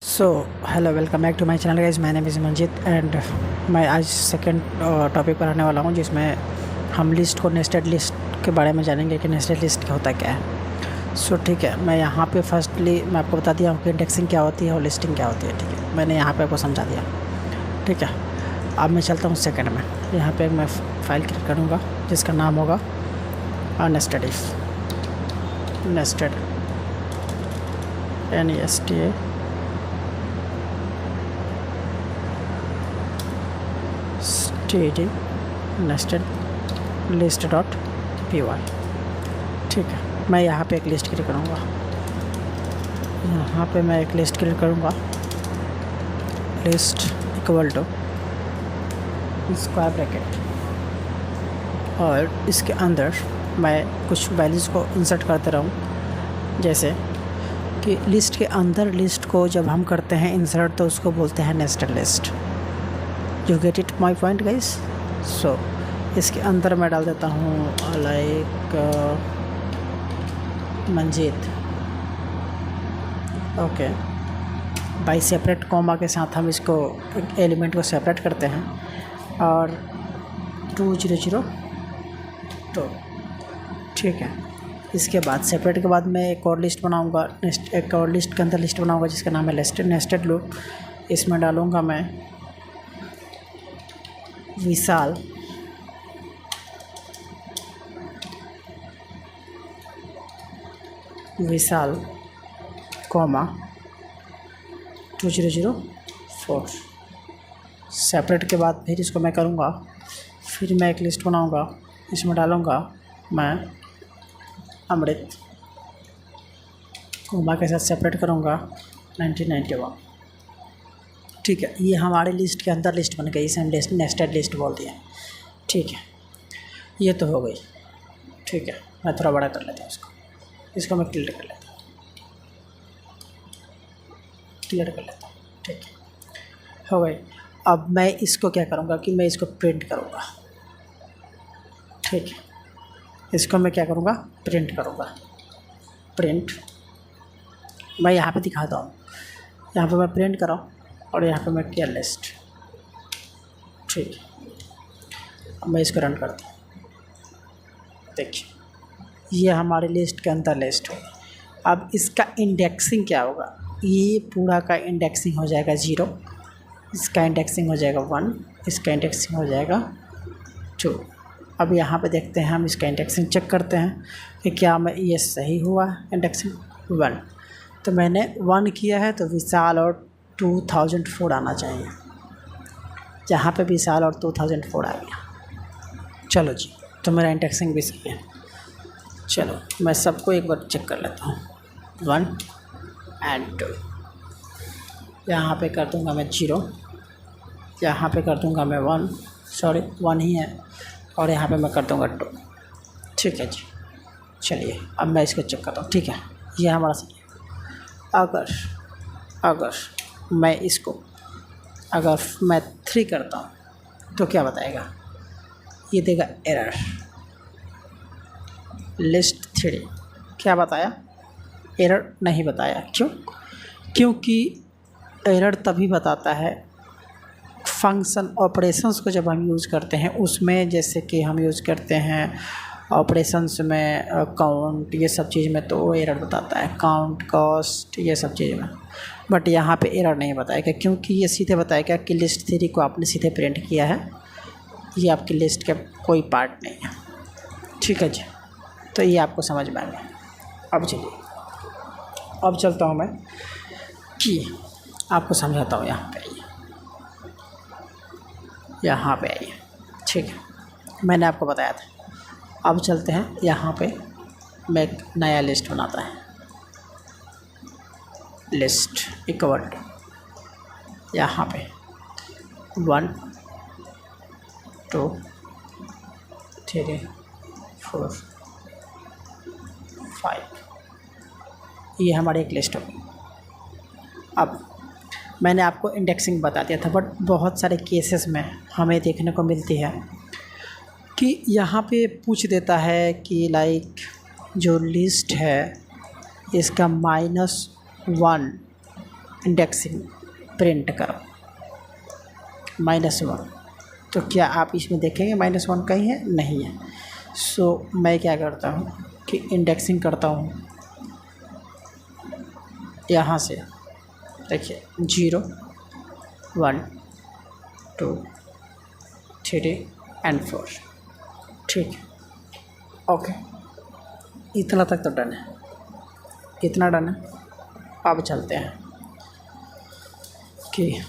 So hello welcome back to my channel guys, my name is Manjeet and मैं आज second topic पर आने वाला हूं जिसमें हम लिस्ट को नेस्टेड लिस्ट के बारे में जानेंगे कि नेस्टेड लिस्ट क्या होता क्या है। सो ठीक है, मैं यहाँ पे फर्स्टली मैं आपको बता दिया हूँ कि इंडेक्सिंग क्या होती है और लिस्टिंग क्या होती है। ठीक है, मैंने यहाँ पे आपको समझा दिया। ठीक है, अब मैं चलता हूँ सेकेंड में। यहाँ पर मैं फाइल क्रिएट करूँगा जिसका नाम होगा nested if nested NESTA nested list dot py। ठीक है, मैं यहाँ पे एक लिस्ट क्रिएट करूँगा। यहाँ पे मैं एक लिस्ट क्रिएट करूँगा, list equal to square bracket, और इसके अंदर मैं कुछ वैल्यूज़ को इंसर्ट करते रहूँ। जैसे कि लिस्ट के अंदर लिस्ट को जब हम करते हैं इंसर्ट तो उसको बोलते हैं nested list. You get it my point guys. So इसके अंदर मैं डाल देता हूँ like Manjeet. Okay, by separate comma के साथ हम इसको एक एलिमेंट को सेपरेट करते हैं और 2002। ठीक है, इसके बाद सेपरेट के बाद मैं एक और लिस्ट बनाऊंगा, एक और लिस्ट के अंदर लिस्ट बनाऊंगा जिसका नाम है नेस्टेड लूप। इसमें डालूंगा मैं विशाल कॉमा 2004। सेपरेट के बाद फिर इसको मैं करूँगा, फिर मैं एक लिस्ट बनाऊँगा, इसमें डालूँगा मैं अमृत, कॉमा के साथ सेपरेट करूँगा 1991। ठीक है, ये हमारे लिस्ट के अंदर लिस्ट बन गई, इसे हम नेस्टेड लिस्ट बोल दिया। ठीक है, ये तो हो गई। ठीक है, मैं थोड़ा बड़ा कर लेता हूँ इसको मैं क्लियर कर लेता हूँ। ठीक है, हो गई। अब मैं इसको क्या करूँगा कि मैं इसको प्रिंट करूँगा। ठीक है, इसको मैं क्या करूँगा, प्रिंट करूँगा। प्रिंट मैं यहाँ पे दिखाता हूँ, यहाँ पे मैं प्रिंट कर रहा हूँ और यहाँ पे मैं किया लिस्ट। ठीक है, अब मैं इसको रन करता हूँ। देखिए, ये हमारे लिस्ट के अंदर लिस्ट हो। अब इसका इंडेक्सिंग क्या होगा, ये पूरा का इंडेक्सिंग हो जाएगा 0, इसका इंडेक्सिंग हो जाएगा 1, इसका इंडेक्सिंग हो जाएगा 2। अब यहाँ पे देखते हैं, हम इसका इंडेक्सिंग चेक करते हैं कि क्या मैं ये सही हुआ इंडेक्सिंग 1। तो मैंने 1 किया है तो विशाल और 2004 आना चाहिए। जहाँ पे विशाल और 2004 आ गया। चलो जी, तो मेरा इंडेक्सिंग भी सही है। चलो मैं सबको एक बार चेक कर लेता हूँ, 1 और 2। यहाँ पे कर दूँगा मैं 0, यहाँ पे कर दूँगा मैं 1 ही है, और यहाँ पे मैं कर दूँगा 2। ठीक है जी, चलिए अब मैं इसको चेक करता हूँ। ठीक है, ये हमारा सही है। अगर मैं इसको अगर मैं 3 करता हूँ तो क्या बताएगा, ये देगा एरर लिस्ट 3। क्या बताया, एरर नहीं बताया। क्योंकि एरर तभी बताता है फंक्शन ऑपरेशंस को जब हम यूज़ करते हैं उसमें, जैसे कि हम यूज़ करते हैं ऑपरेशंस में काउंट, ये सब चीज़ में, तो वो एरर बताता है, काउंट, कॉस्ट, ये सब चीज़ में। बट यहाँ पे एरर नहीं बताएगा क्योंकि ये सीधे बताएगा कि लिस्ट 3 को आपने सीधे प्रिंट किया है, ये आपकी लिस्ट का कोई पार्ट नहीं है। ठीक है जी, तो ये आपको समझ में आ गया। अब चलिए, अब चलता हूँ मैं कि आपको समझाता हूँ। यहाँ पे आइए। ठीक है, मैंने आपको बताया था। अब चलते हैं यहाँ पे, मैं एक नया लिस्ट बनाता है, लिस्ट इक्वल टू यहाँ पे 1 2 3 4 5। ये हमारी एक लिस्ट होगी। अब मैंने आपको इंडेक्सिंग बता दिया था, बट बहुत सारे केसेस में हमें देखने को मिलती है कि यहाँ पे पूछ देता है कि लाइक जो लिस्ट है इसका -1 इंडेक्सिंग प्रिंट करो -1। तो क्या आप इसमें देखेंगे -1 कहीं है? नहीं है। सो मैं क्या करता हूँ कि इंडेक्सिंग करता हूँ यहाँ से, देखिए 0 1 2 3 एंड 4। ठीक, ओके, इतना तक तो डन है, इतना डन है। अब चलते हैं कि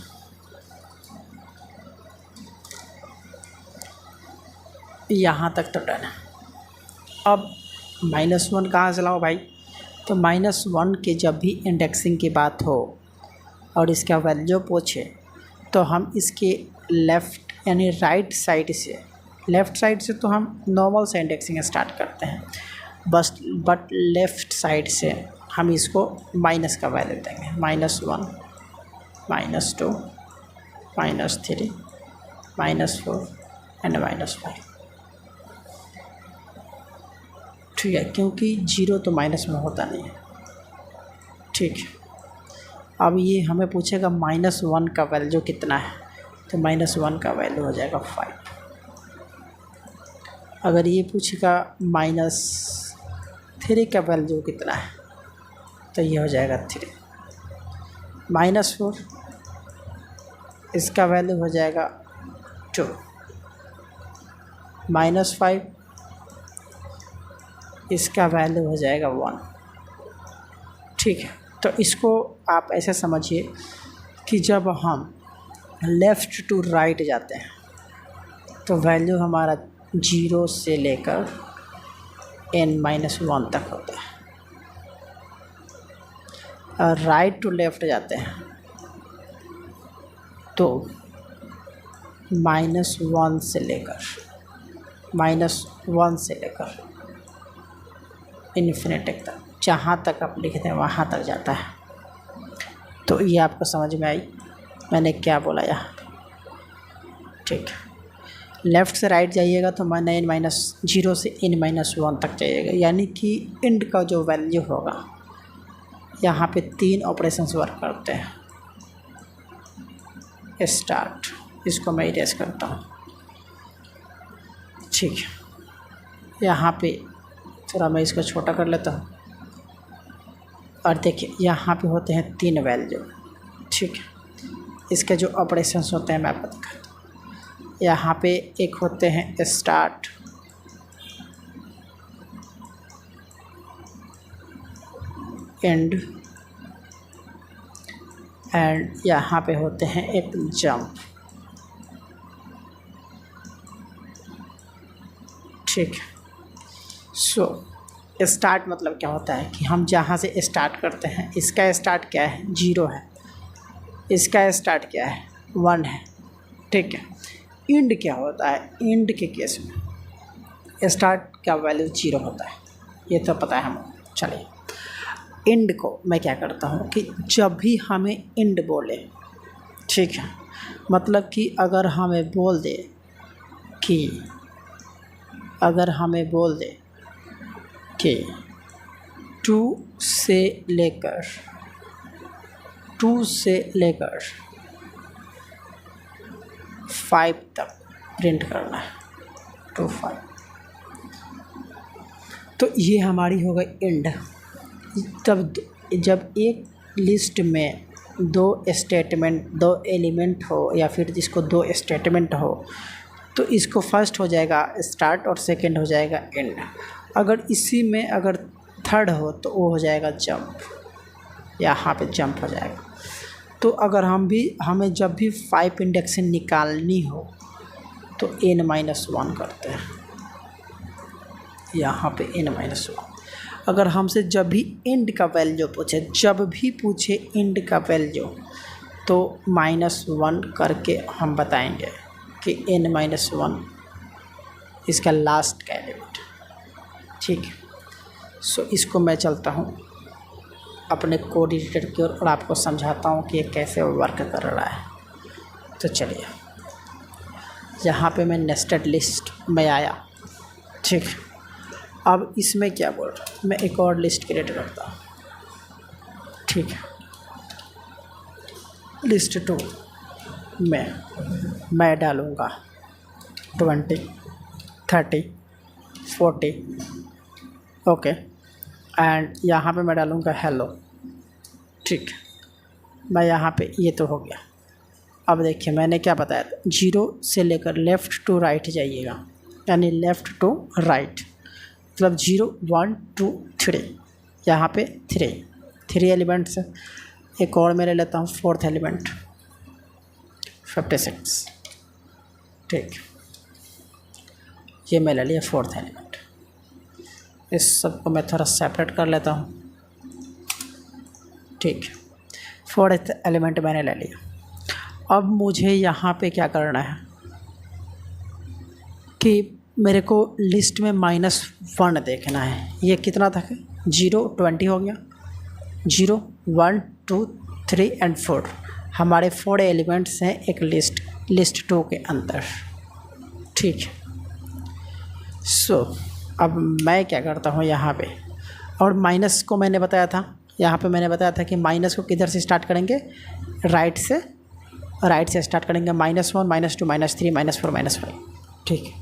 यहाँ तक तो डन है। अब -1 कहाँ से लाओ भाई? तो -1 के जब भी इंडेक्सिंग की बात हो और इसका वैल्यू पूछे तो हम इसके लेफ़्ट यानी राइट साइड से, लेफ़्ट साइड से तो हम नॉर्मल से इंडेक्सिंग स्टार्ट करते हैं बट लेफ़्ट साइड से हम इसको माइनस का वैल्यू देंगे। -1 -2 -3 -4 एंड -5। ठीक है, क्योंकि 0 तो माइनस में होता नहीं है। ठीक है, अब ये हमें पूछेगा -1 का वैल्यू कितना है, तो -1 का वैल्यू हो जाएगा 5। अगर ये पूछेगा -3 का वैल्यू कितना है, तो ये हो जाएगा 3। -4 इसका वैल्यू हो जाएगा 2। -5 इसका वैल्यू हो जाएगा 1। ठीक है, तो इसको आप ऐसे समझिए कि जब हम लेफ़्ट टू राइट जाते हैं तो वैल्यू हमारा 0 से लेकर n-1 तक होता है, और राइट टू लेफ़्ट जाते हैं तो -1 से लेकर इन्फिनिटी तक, जहाँ तक आप लिखते हैं वहाँ तक जाता है। तो ये आपको समझ में आई मैंने क्या बोला यहाँ? ठीक, लेफ़्ट से राइट जाइएगा तो -0 से n-1 तक जाइएगा, यानी कि इंड का जो वैल्यू होगा, यहाँ पे 3 ऑपरेशंस वर्क करते हैं। स्टार्ट, इसको मैं इरेज करता हूँ। ठीक है, यहाँ पे थोड़ा मैं इसको छोटा कर लेता हूँ, और देखिए यहाँ पे होते हैं 3 वैल्यू। ठीक है, इसके जो ऑपरेशंस होते हैं मैं आपको दिखाता हूँ। यहाँ पे एक होते हैं स्टार्ट, एंड, एंड यहाँ पे होते हैं एक जंप। ठीक, सो स्टार्ट मतलब क्या होता है कि हम जहाँ से स्टार्ट करते हैं, इसका स्टार्ट क्या है? 0 है। इसका स्टार्ट क्या है? 1 है। ठीक है, इंड क्या होता है? इंड के केस में स्टार्ट का वैल्यू 0 होता है, ये तो पता है हमें। चलिए, इंड को मैं क्या करता हूँ कि जब भी हमें इंड बोले, ठीक है, मतलब कि अगर हमें बोल दे कि 2 से लेकर 5 तक प्रिंट करना है, 2 5, तो ये हमारी हो गई इंड। तब जब एक लिस्ट में 2 स्टेटमेंट, 2 एलिमेंट हो, या फिर जिसको 2 स्टेटमेंट हो, तो इसको फर्स्ट हो जाएगा स्टार्ट और सेकंड हो जाएगा एंड। अगर इसी में अगर थर्ड हो तो वो हो जाएगा जंप, यहाँ पे जंप हो जाएगा। तो अगर हमें जब भी 5 इंडेक्शन निकालनी हो तो n-1 करते हैं, यहाँ पे n-1। अगर हमसे जब भी एंड का वैल्यू पूछे, एंड का वैल्यू, तो -1 करके हम बताएंगे कि n-1 इसका लास्ट का एलिमेंट। ठीक, सो इसको मैं चलता हूँ अपने कोड एडिटर की ओर और आपको समझाता हूँ कि ये कैसे वर्क कर रहा है। तो चलिए, यहाँ पे मैं नेस्टेड लिस्ट में आया। ठीक, अब इसमें क्या बोल रहा हूँ, मैं एक और लिस्ट क्रिएट करता हूँ। ठीक है, लिस्ट 2 में मैं डालूँगा 20, 30, 40, ओके, एंड यहाँ पे मैं डालूँगा हेलो। ठीक, मैं यहाँ पे ये तो हो गया। अब देखिए मैंने क्या बताया था, 0 से लेकर लेफ़्ट टू राइट जाइएगा, यानी लेफ़्ट टू राइट, मतलब 0, 1, 2, 3, यहाँ पे 3 एलिमेंट्स है। एक और मैं ले लेता हूँ 4th एलिमेंट 56। ठीक, ये मैं ले लिया 4th एलिमेंट। इस सब को मैं थोड़ा सेपरेट कर लेता हूँ। ठीक, 4th एलिमेंट मैंने ले लिया। अब मुझे यहाँ पे क्या करना है कि मेरे को लिस्ट में -1 देखना है। ये कितना था, 0, 20 हो गया, 0, 1, 2, 3 एंड 4 हमारे 4 एलिमेंट्स हैं एक लिस्ट 2 के अंदर। ठीक, सो अब मैं क्या करता हूँ यहाँ पे, और माइनस को मैंने बताया था, यहाँ पे मैंने बताया था कि माइनस को किधर से स्टार्ट करेंगे, राइट से स्टार्ट करेंगे, -1, -2, -3, -4, -5। ठीक,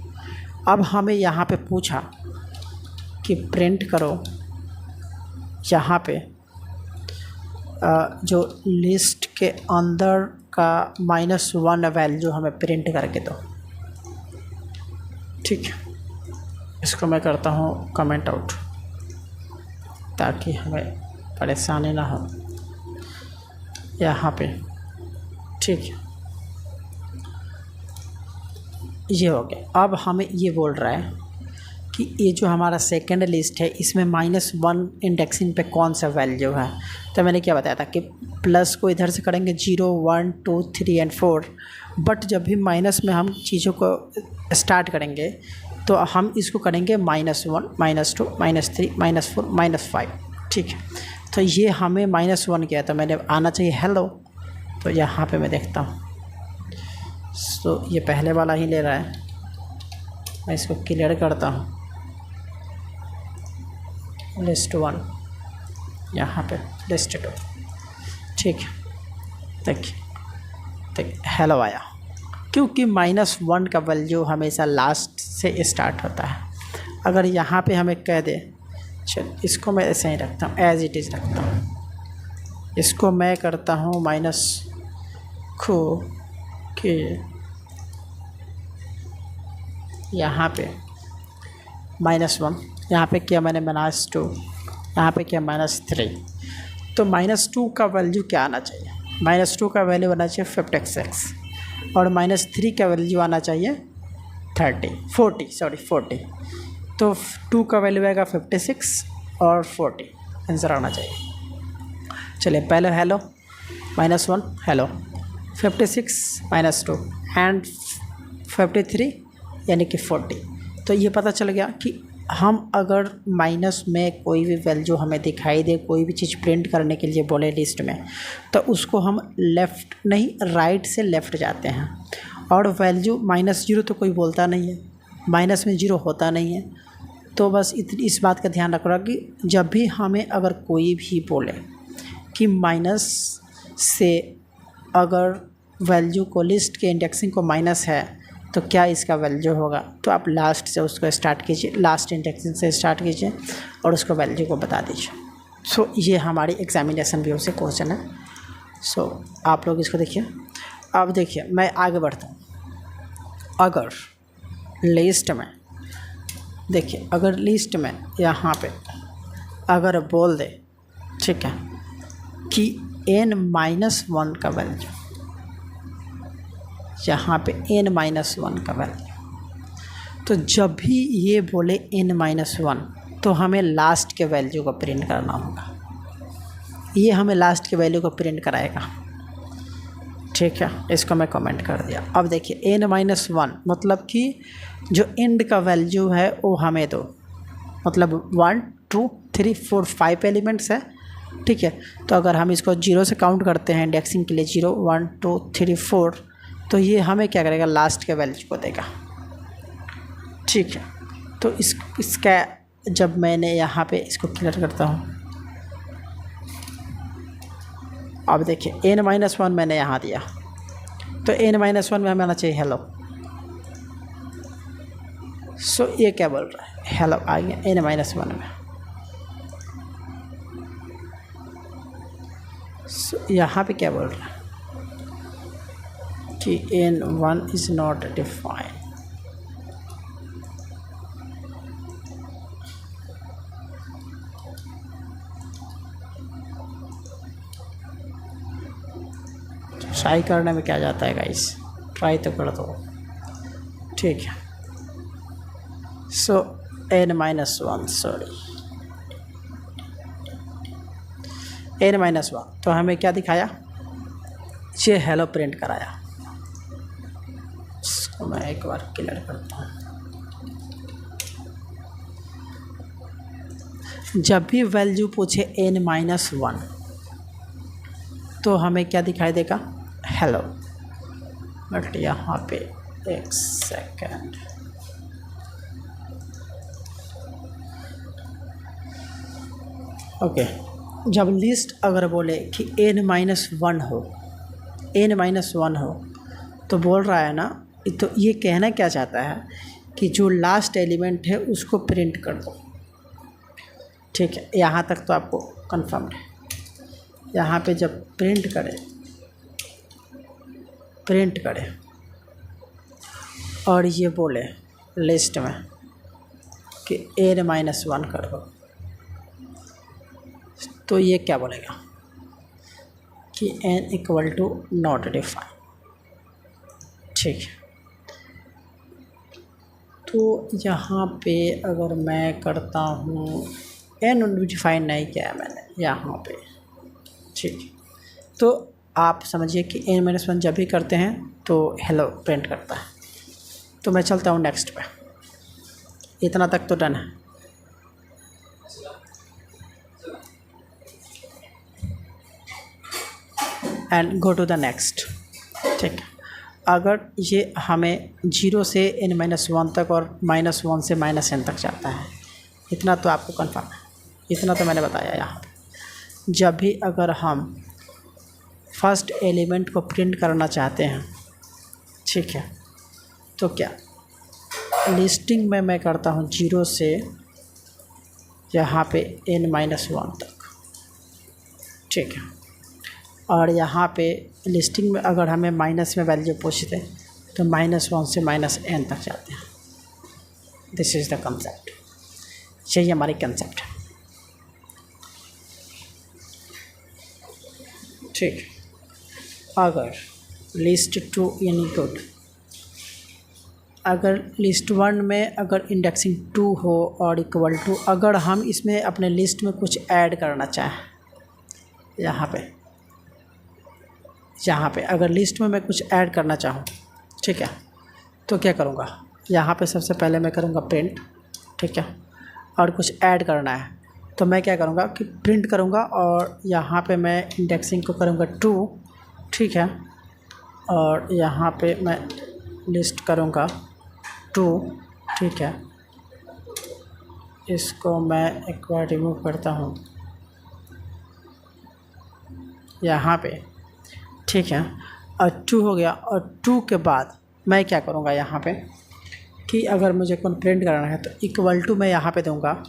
अब हमें यहाँ पे पूछा कि प्रिंट करो यहाँ पे जो लिस्ट के अंदर का -1 वैल्यू हमें प्रिंट करके दो। ठीक, इसको मैं करता हूँ कमेंट आउट ताकि हमें परेशानी ना हो यहाँ पे। ठीक, ये हो गया। अब हमें ये बोल रहा है कि ये जो हमारा सेकंड लिस्ट है इसमें -1 इंडेक्सिंग पे कौन सा वैल्यू है। तो मैंने क्या बताया था कि प्लस को इधर से करेंगे 0, 1, 2, 3 एंड 4, बट जब भी माइनस में हम चीज़ों को स्टार्ट करेंगे तो हम इसको करेंगे -1, -2, -3, -4, -5। ठीक है, तो ये हमें -1 किया, तो मैंने आना चाहिए हेलो। तो यहाँ पे मैं देखता हूँ, तो ये पहले वाला ही ले रहा है, मैं इसको क्लियर करता हूँ। लिस्ट 1 यहाँ पे, लिस्ट 2। ठीक है, देखिए हेलो आया, क्योंकि -1 का वैल्यू हमेशा लास्ट से स्टार्ट होता है। अगर यहाँ पे हमें कह दे, चल इसको मैं ऐसे ही रखता हूँ, एज इट इज़ रखता हूँ। इसको मैं करता हूँ माइनस को कि यहाँ पे -1, यहाँ पे किया मैंने -2, यहाँ पे किया -3। तो -2 का वैल्यू क्या आना चाहिए, -2 का वैल्यू आना चाहिए 56, और -3 का वैल्यू आना चाहिए 40। तो 2 का वैल्यू आएगा 56 और 40 आंसर आना चाहिए। चलिए पहले हेलो, -1 हेलो, 56 -2 एंड 53 यानी कि 40। तो ये पता चल गया कि हम अगर माइनस में कोई भी वैल्यू हमें दिखाई दे, कोई भी चीज़ प्रिंट करने के लिए बोले लिस्ट में, तो उसको हम लेफ़्ट नहीं राइट से लेफ़्ट जाते हैं। और वैल्यू -0 तो कोई बोलता नहीं है, माइनस में 0 होता नहीं है। तो बस इस बात का ध्यान रखना कि जब भी हमें अगर कोई भी बोले कि माइनस से अगर वैल्यू को लिस्ट के इंडेक्सिंग को माइनस है तो क्या इसका वैल्यू होगा, तो आप लास्ट से उसको स्टार्ट कीजिए, लास्ट इंडेक्सिंग से स्टार्ट कीजिए और उसको वैल्यू को बता दीजिए। सो ये हमारी एग्जामिनेशन व्यू से क्वेश्चन है। सो आप लोग इसको देखिए। अब देखिए मैं आगे बढ़ता हूँ। अगर लिस्ट में देखिए, अगर लिस्ट में यहाँ पे अगर बोल दे, ठीक है, कि n-1 का वैल्यू, यहाँ पे n-1 का वैल्यू, तो जब भी ये बोले n-1 तो हमें लास्ट के वैल्यू को प्रिंट करना होगा। ये हमें लास्ट के वैल्यू को प्रिंट कराएगा, ठीक है। इसको मैं कमेंट कर दिया। अब देखिए n-1 मतलब कि जो एंड का वैल्यू है वो हमें दो, मतलब 1 2 3 4 5 एलिमेंट्स है, ठीक है। तो अगर हम इसको 0 से काउंट करते हैं इंडेक्सिंग के लिए, 0 1 2 3 4, तो ये हमें क्या करेगा, लास्ट के वैल्यू को देगा, ठीक है। तो इसका जब मैंने यहाँ पे इसको क्लियर करता हूँ, अब देखिए n-1 मैंने यहाँ दिया, तो n-1 में हमें आना चाहिए हेलो। सो ये क्या बोल रहा है, हेलो आ गया n-1 में। सो यहाँ पे क्या बोल रहा है कि n1 is not defined. Try करने में क्या जाता है गाइस, ट्राई तो कर दो, ठीक है। सो n-1 सॉरी n-1 तो हमें क्या दिखाया, ये हेलो प्रिंट कराया। इसको मैं एक बार क्लियर करता हूँ। जब भी वैल्यू पूछे n-1 तो हमें क्या दिखाई देगा, हेलो। बट यहाँ पे एक सेकेंड, ओके। जब लिस्ट अगर बोले कि n-1 हो तो बोल रहा है ना, तो ये कहना क्या चाहता है कि जो लास्ट एलिमेंट है उसको प्रिंट कर दो, ठीक है। यहाँ तक तो आपको कंफर्म है। यहाँ पे जब प्रिंट करें और ये बोले लिस्ट में कि n-1 कर दो, तो ये क्या बोलेगा कि n = नॉट डिफाइंड, ठीक है। तो यहाँ पे अगर मैं करता हूँ, n डिफाइन नहीं किया है मैंने यहाँ पे, ठीक है। तो आप समझिए कि n-1 जब भी करते हैं तो हेलो प्रिंट करता है। तो मैं चलता हूँ नेक्स्ट पे, इतना तक तो डन है। And go to the next, ठीक है। अगर ये हमें 0 से n-1 तक और -1 से -n तक जाता है, इतना तो आपको कंफर्म है, इतना तो मैंने बताया। यहाँ पे जब भी अगर हम फर्स्ट एलिमेंट को प्रिंट करना चाहते हैं, ठीक है, तो क्या लिस्टिंग में मैं करता हूँ 0 से यहाँ पे n-1 तक, ठीक है। और यहाँ पे लिस्टिंग में अगर हमें माइनस में वैल्यू पूछते तो -1 से -n तक जाते हैं। दिस इज़ द कंसेप्ट, यही हमारी कंसेप्ट है, ठीक। अगर लिस्ट 2 यानी गुड, अगर लिस्ट 1 में अगर इंडेक्सिंग 2 हो और इक्वल टू, अगर हम इसमें अपने लिस्ट में कुछ ऐड करना चाहें, यहाँ पे अगर लिस्ट में मैं कुछ ऐड करना चाहूँ, ठीक है, तो क्या करूँगा, यहाँ पे सबसे पहले मैं करूँगा प्रिंट, ठीक है। और कुछ ऐड करना है तो मैं क्या करूँगा कि प्रिंट करूँगा और यहाँ पे मैं इंडेक्सिंग को करूँगा 2, ठीक है। और यहाँ पे मैं लिस्ट करूँगा 2, ठीक है। इसको मैं एक बार रिमूव करता हूँ यहाँ पे, ठीक है। और 2 हो गया। और 2 के बाद मैं क्या करूँगा यहाँ पे कि अगर मुझे कोई प्रिंट कराना है तो इक्वल टू मैं यहाँ पे दूँगा